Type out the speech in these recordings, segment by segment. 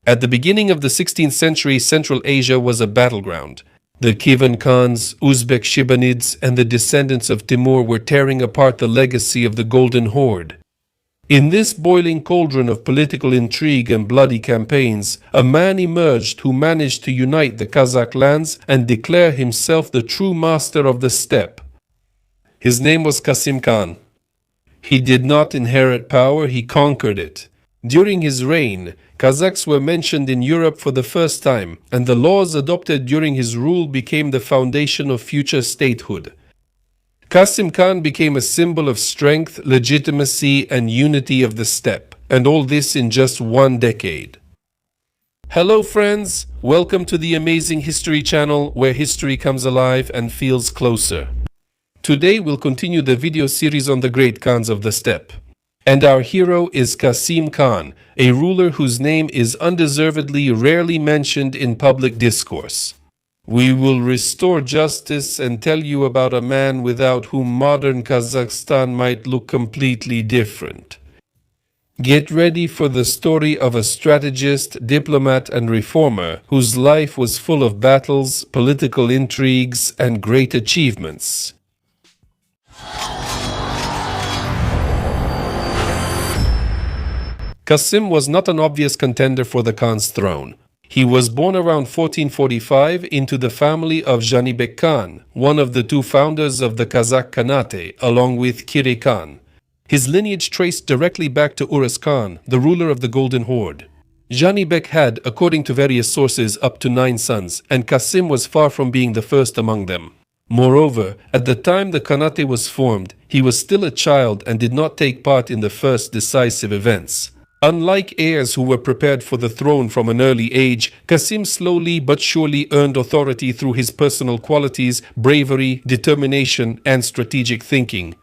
At the beginning of the 16th century, Central Asia was a battleground. The Kievan Khans, Uzbek Shibanids, and the descendants of Timur were tearing apart the legacy of the Golden Horde. In this boiling cauldron of political intrigue and bloody campaigns, a man emerged who managed to unite the Kazakh lands and declare himself the true master of the steppe. His name was Kasym Khan. He did not inherit power, he conquered it. During his reign, Kazakhs were mentioned in Europe for the first time, and the laws adopted during his rule became the foundation of future statehood. Kasym Khan became a symbol of strength, legitimacy, and unity of the steppe, and all this in just one decade. Hello friends, welcome to the amazing History channel where history comes alive and feels closer. Today we'll continue the video series on the great Khans of the steppe. And our hero is Kasym Khan, a ruler whose name is undeservedly rarely mentioned in public discourse. We will restore justice and tell you about a man without whom modern Kazakhstan might look completely different. Get ready for the story of a strategist, diplomat, and reformer whose life was full of battles, political intrigues, and great achievements. Kassym was not an obvious contender for the Khan's throne. He was born around 1445 into the family of Janibek Khan, one of the two founders of the Kazakh Khanate, along with Kire Khan. His lineage traced directly back to Urus Khan, the ruler of the Golden Horde. Janibek had, according to various sources, up to 9 sons, and Kasym was far from being the first among them. Moreover, at the time the Khanate was formed, he was still a child and did not take part in the first decisive events. Unlike heirs who were prepared for the throne from an early age, Kasym slowly but surely earned authority through his personal qualities, bravery, determination, and strategic thinking.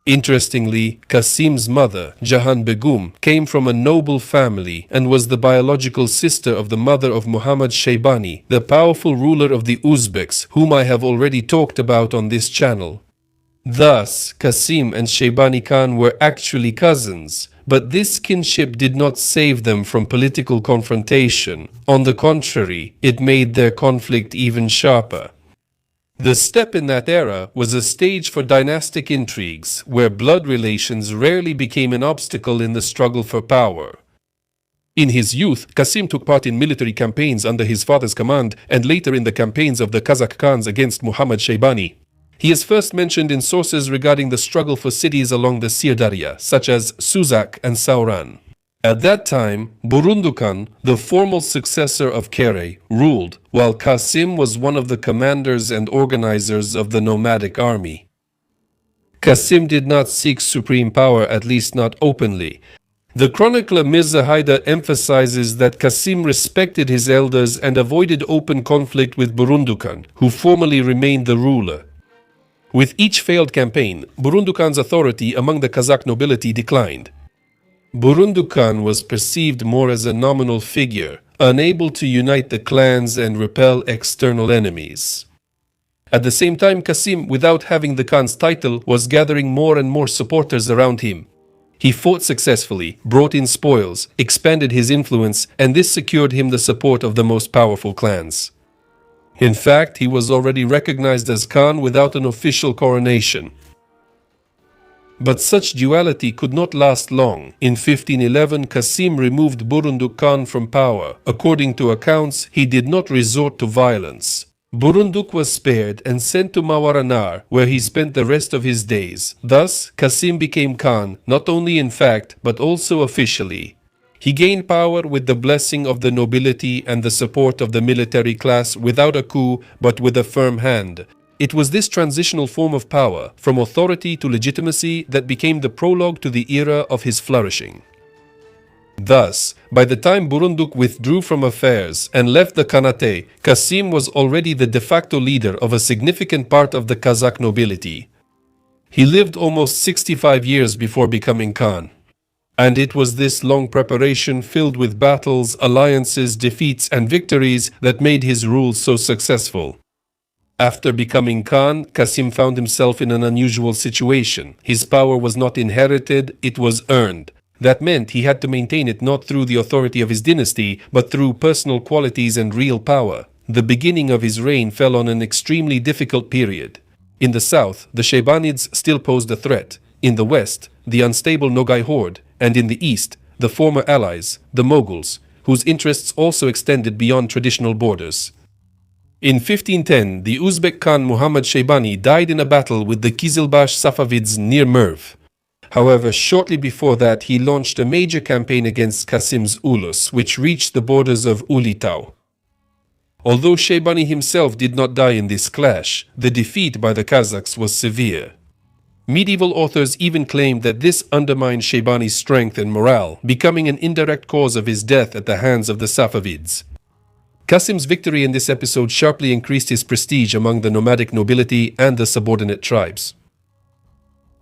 Interestingly, Kasym's mother, Jahan Begum, came from a noble family and was the biological sister of the mother of Muhammad Shaybani, the powerful ruler of the Uzbeks, whom I have already talked about on this channel. Thus, Kasym and Shaybani Khan were actually cousins. But this kinship did not save them from political confrontation. On the contrary, it made their conflict even sharper. The steppe in that era was a stage for dynastic intrigues, where blood relations rarely became an obstacle in the struggle for power. In his youth, Kasym took part in military campaigns under his father's command and later in the campaigns of the Kazakh Khans against Muhammad Shaybani. He is first mentioned in sources regarding the struggle for cities along the Sirdarya, such as Suzak and Sauran. At that time, Burundukan, the formal successor of Kere, ruled, while Kasym was one of the commanders and organizers of the nomadic army. Kasym did not seek supreme power, at least not openly. The chronicler Mirza Haydar emphasizes that Kasym respected his elders and avoided open conflict with Burundukan, who formally remained the ruler. With each failed campaign, Burundukan's authority among the Kazakh nobility declined. Burundukan was perceived more as a nominal figure, unable to unite the clans and repel external enemies. At the same time, Kasym, without having the Khan's title, was gathering more and more supporters around him. He fought successfully, brought in spoils, expanded his influence, and this secured him the support of the most powerful clans. In fact, he was already recognized as Khan without an official coronation. But such duality could not last long. In 1511, Kasym removed Burunduk Khan from power. According to accounts, he did not resort to violence. Burunduk was spared and sent to Mawaranar, where he spent the rest of his days. Thus, Kasym became Khan, not only in fact, but also officially. He gained power with the blessing of the nobility and the support of the military class without a coup, but with a firm hand. It was this transitional form of power, from authority to legitimacy, that became the prologue to the era of his flourishing. Thus, by the time Burunduk withdrew from affairs and left the Khanate, Kasym was already the de facto leader of a significant part of the Kazakh nobility. He lived almost 65 years before becoming Khan. And it was this long preparation filled with battles, alliances, defeats, and victories that made his rule so successful. After becoming Khan, Kasym found himself in an unusual situation. His power was not inherited, it was earned. That meant he had to maintain it not through the authority of his dynasty, but through personal qualities and real power. The beginning of his reign fell on an extremely difficult period. In the south, the Shaybanids still posed a threat. In the west, the unstable Nogai horde, and in the east, the former allies, the Mughals, whose interests also extended beyond traditional borders. In 1510, the Uzbek Khan Muhammad Shaybani died in a battle with the Kizilbash Safavids near Merv. However, shortly before that, he launched a major campaign against Kasym's Ulus, which reached the borders of Ulitau. Although Shaybani himself did not die in this clash, the defeat by the Kazakhs was severe. Medieval authors even claimed that this undermined Shaybani's strength and morale, becoming an indirect cause of his death at the hands of the Safavids. Kasym's victory in this episode sharply increased his prestige among the nomadic nobility and the subordinate tribes.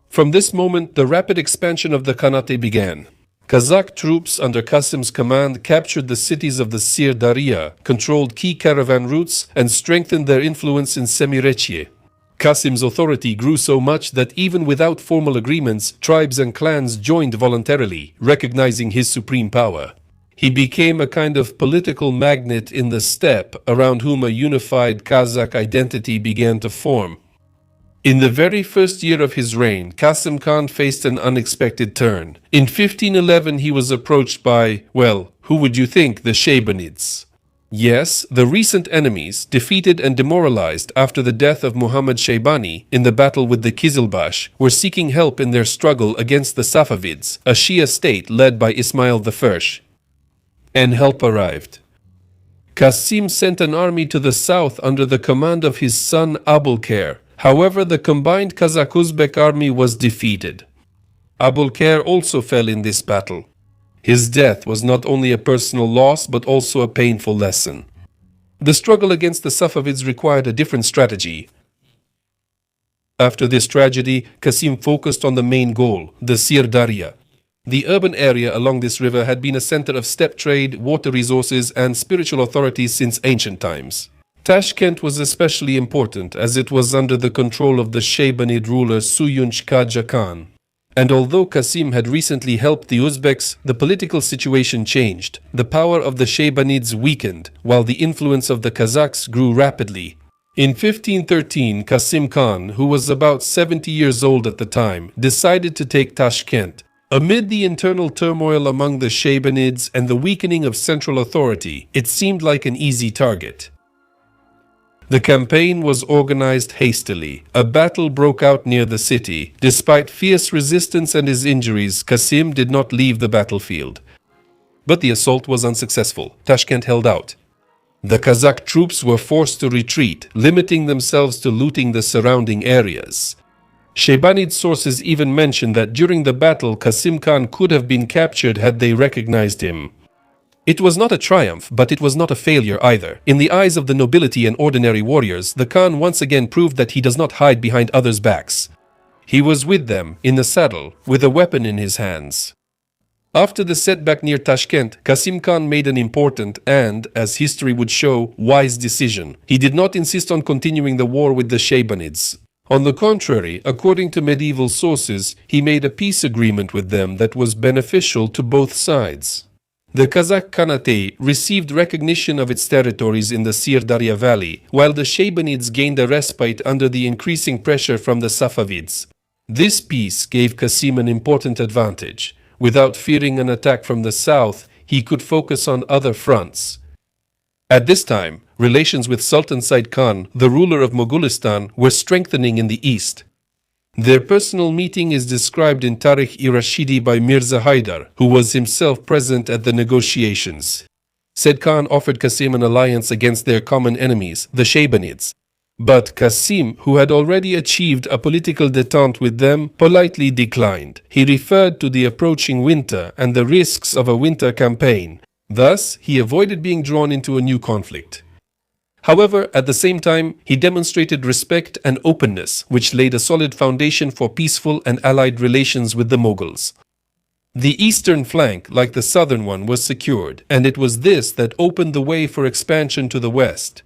From this moment, the rapid expansion of the Khanate began. Kazakh troops under Kasym's command captured the cities of the Sir Daria, controlled key caravan routes, and strengthened their influence in Semirechye. Kasym's authority grew so much that even without formal agreements, tribes and clans joined voluntarily, recognizing his supreme power. He became a kind of political magnet in the steppe around whom a unified Kazakh identity began to form. In the very first year of his reign, Kasym Khan faced an unexpected turn. In 1511 he was approached by, well, who would you think, the Shaybanids? Yes, the recent enemies, defeated and demoralized after the death of Muhammad Shaybani in the battle with the Kizilbash, were seeking help in their struggle against the Safavids, a Shia state led by Ismail I. And help arrived. Kasym sent an army to the south under the command of his son Abulkhair. However, the combined Kazakh-Uzbek army was defeated. Abulkhair also fell in this battle. His death was not only a personal loss, but also a painful lesson. The struggle against the Safavids required a different strategy. After this tragedy, Kasym focused on the main goal, the Sir Daria. The urban area along this river had been a center of steppe trade, water resources, and spiritual authorities since ancient times. Tashkent was especially important as it was under the control of the Shaybanid ruler Suyunch Khaja Khan. And although Kasym had recently helped the Uzbeks, the political situation changed. The power of the Shaybanids weakened, while the influence of the Kazakhs grew rapidly. In 1513, Kasym Khan, who was about 70 years old at the time, decided to take Tashkent. Amid the internal turmoil among the Shaybanids and the weakening of central authority, it seemed like an easy target. The campaign was organized hastily. A battle broke out near the city. Despite fierce resistance and his injuries, Kasym did not leave the battlefield. But the assault was unsuccessful. Tashkent held out. The Kazakh troops were forced to retreat, limiting themselves to looting the surrounding areas. Shaybanid sources even mention that during the battle, Kasym Khan could have been captured had they recognized him. It was not a triumph, but it was not a failure either. In the eyes of the nobility and ordinary warriors, the Khan once again proved that he does not hide behind others' backs. He was with them, in the saddle, with a weapon in his hands. After the setback near Tashkent, Kasym Khan made an important and, as history would show, wise decision. He did not insist on continuing the war with the Shaybanids. On the contrary, according to medieval sources, he made a peace agreement with them that was beneficial to both sides. The Kazakh Khanate received recognition of its territories in the Sir Daria Valley, while the Shaybanids gained a respite under the increasing pressure from the Safavids. This peace gave Kasym an important advantage. Without fearing an attack from the south, he could focus on other fronts. At this time, relations with Sultan Said Khan, the ruler of Mogulistan, were strengthening in the east. Their personal meeting is described in Tarikh-i-Rashidi by Mirza Haidar, who was himself present at the negotiations. Said Khan offered Kasym an alliance against their common enemies, the Shaybanids. But Kasym, who had already achieved a political détente with them, politely declined. He referred to the approaching winter and the risks of a winter campaign. Thus, he avoided being drawn into a new conflict. However, at the same time, he demonstrated respect and openness, which laid a solid foundation for peaceful and allied relations with the Mughals. The eastern flank, like the southern one, was secured, and it was this that opened the way for expansion to the west.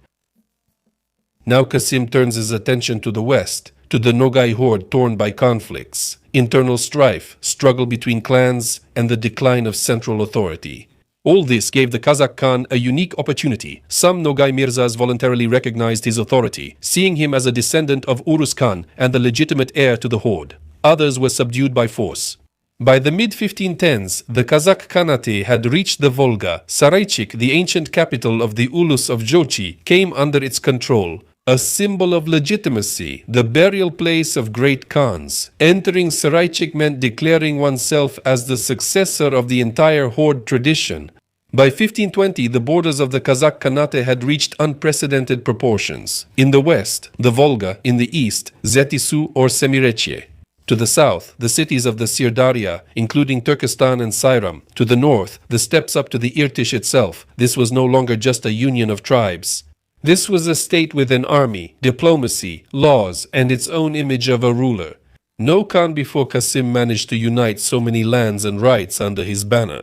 Now Kasym turns his attention to the west, to the Nogai horde torn by conflicts. internal strife, struggle between clans, and the decline of central authority. All this gave the Kazakh Khan a unique opportunity. Some Nogay Mirzas voluntarily recognized his authority, seeing him as a descendant of Urus Khan and the legitimate heir to the horde. Others were subdued by force. By the mid-1510s, the Kazakh Khanate had reached the Volga. Saraychik, the ancient capital of the Ulus of Jochi, came under its control. A symbol of legitimacy, the burial place of great Khans. Entering Saraychik meant declaring oneself as the successor of the entire horde tradition. By 1520, the borders of the Kazakh Khanate had reached unprecedented proportions. In the west, the Volga; in the east, Zetisu or Semirechye. To the south, the cities of the Sirdarya, including Turkestan and Sayram. To the north, the steppes up to the Irtish itself. This was no longer just a union of tribes. This was a state with an army, diplomacy, laws, and its own image of a ruler. No Khan before Kasym managed to unite so many lands and rights under his banner.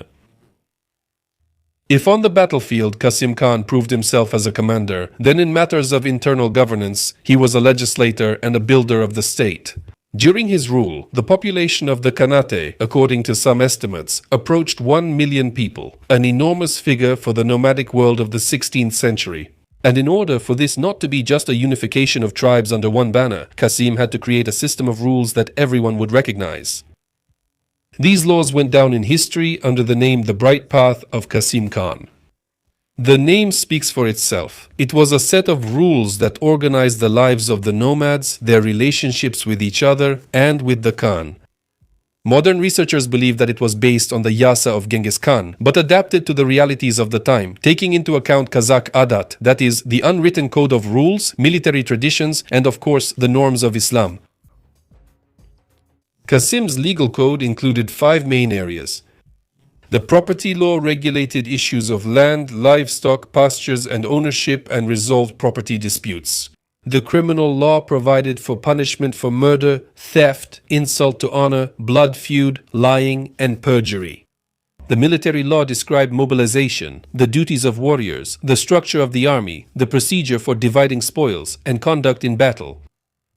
If on the battlefield Kasym Khan proved himself as a commander, then in matters of internal governance, he was a legislator and a builder of the state. During his rule, the population of the Khanate, according to some estimates, approached 1 million people, an enormous figure for the nomadic world of the 16th century. And in order for this not to be just a unification of tribes under one banner, Kasym had to create a system of rules that everyone would recognize. These laws went down in history under the name The Bright Path of Kasym Khan. The name speaks for itself. It was a set of rules that organized the lives of the nomads, their relationships with each other, and with the Khan. Modern researchers believe that it was based on the Yasa of Genghis Khan, but adapted to the realities of the time, taking into account Kazakh Adat, that is, the unwritten code of rules, military traditions, and of course, the norms of Islam. Kasym's legal code included 5 main areas. The property law regulated issues of land, livestock, pastures, and ownership and resolved property disputes. The criminal law provided for punishment for murder, theft, insult to honor, blood feud, lying, and perjury. The military law described mobilization, the duties of warriors, the structure of the army, the procedure for dividing spoils, and conduct in battle.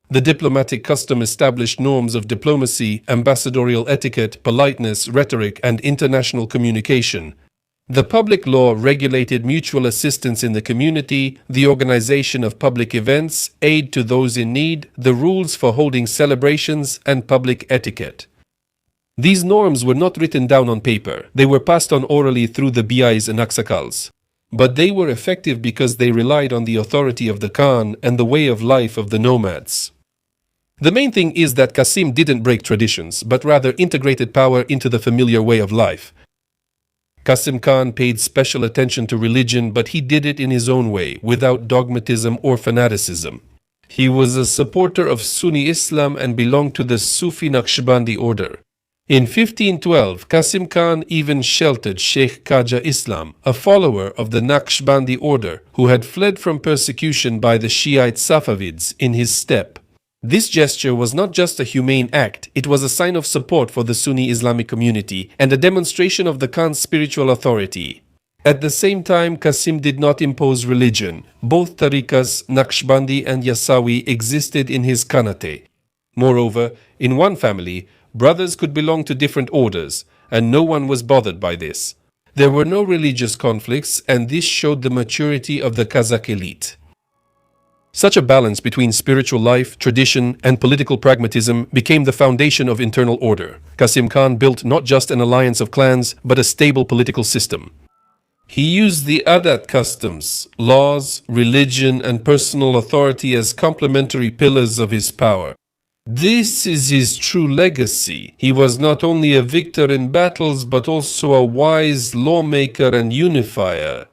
The diplomatic custom established norms of diplomacy, ambassadorial etiquette, politeness, rhetoric, and international communication. The public law regulated mutual assistance in the community, the organization of public events, aid to those in need, the rules for holding celebrations, and public etiquette. These norms were not written down on paper. They were passed on orally through the biais and aksakals. But they were effective because they relied on the authority of the Khan and the way of life of the nomads. The main thing is that Kasym didn't break traditions, but rather integrated power into the familiar way of life. Kasym Khan paid special attention to religion, but he did it in his own way, without dogmatism or fanaticism. He was a supporter of Sunni Islam and belonged to the Sufi Naqshbandi order. In 1512, Kasym Khan even sheltered Sheikh Khaja Islam, a follower of the Naqshbandi order, who had fled from persecution by the Shiite Safavids in his steppe. This gesture was not just a humane act, it was a sign of support for the Sunni Islamic community and a demonstration of the Khan's spiritual authority. At the same time, Kasym did not impose religion. Both tariqas, Naqshbandi and Yasawi, existed in his Khanate. Moreover, in one family, brothers could belong to different orders, and no one was bothered by this. There were no religious conflicts, and this showed the maturity of the Kazakh elite. Such a balance between spiritual life, tradition, and political pragmatism became the foundation of internal order. Kasym Khan built not just an alliance of clans, but a stable political system. He used the Adat customs, laws, religion, and personal authority as complementary pillars of his power. This is his true legacy. He was not only a victor in battles, but also a wise lawmaker and unifier.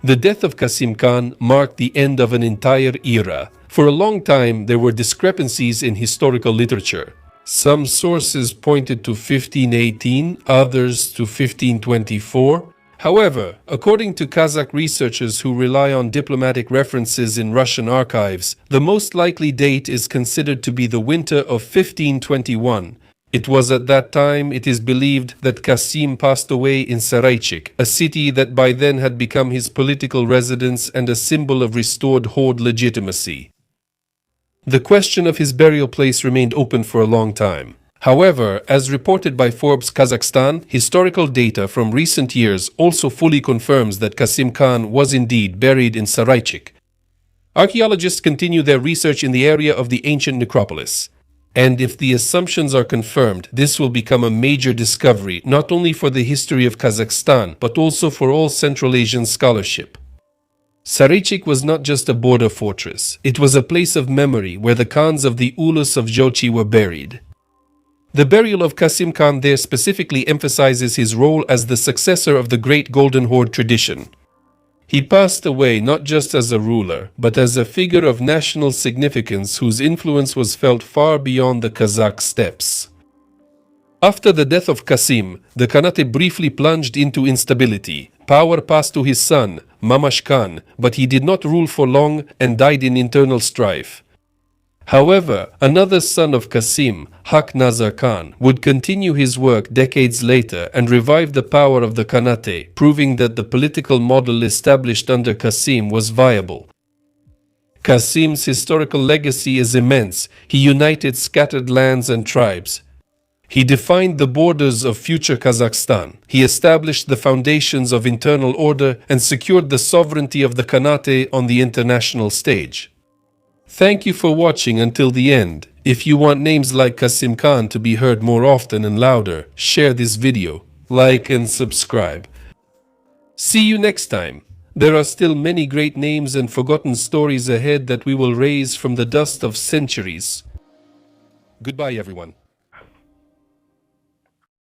The death of Kasym Khan marked the end of an entire era. For a long time, there were discrepancies in historical literature. Some sources pointed to 1518, others to 1524. However, according to Kazakh researchers who rely on diplomatic references in Russian archives, the most likely date is considered to be the winter of 1521. It was at that time, it is believed, that Kasym passed away in Saraychik, a city that by then had become his political residence and a symbol of restored horde legitimacy. The question of his burial place remained open for a long time. However, as reported by Forbes Kazakhstan, historical data from recent years also fully confirms that Kasym Khan was indeed buried in Saraychik. Archaeologists continue their research in the area of the ancient necropolis. And if the assumptions are confirmed, this will become a major discovery not only for the history of Kazakhstan, but also for all Central Asian scholarship. Saraychik was not just a border fortress, it was a place of memory where the Khans of the Ulus of Jochi were buried. The burial of Kasym Khan there specifically emphasizes his role as the successor of the great Golden Horde tradition. He passed away not just as a ruler, but as a figure of national significance whose influence was felt far beyond the Kazakh steppes. After the death of Kasym, the Khanate briefly plunged into instability. Power passed to his son, Mamash Khan, but he did not rule for long and died in internal strife. However, another son of Kasym, Haq Nazar Khan, would continue his work decades later and revive the power of the Khanate, proving that the political model established under Kasym was viable. Kasym's historical legacy is immense. He united scattered lands and tribes. He defined the borders of future Kazakhstan. He established the foundations of internal order and secured the sovereignty of the Khanate on the international stage. Thank you for watching until the end. If you want names like Kasym Khan to be heard more often and louder, share this video, like and subscribe. See you next time. There are still many great names and forgotten stories ahead that we will raise from the dust of centuries. Goodbye, everyone.